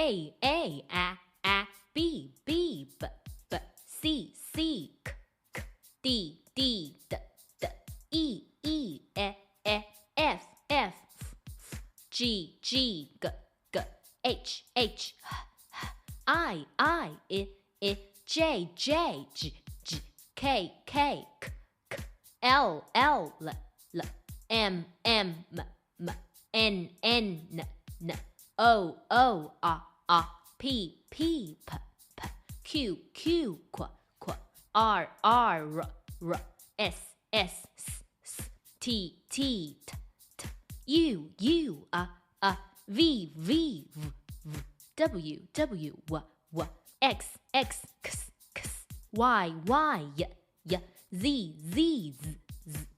A, B, B, C, C, K, D, D, E, F, G, G, H, I, J, K, L, M, N, O, P, Q, R, S, T, U, V, W, X, Y, Z,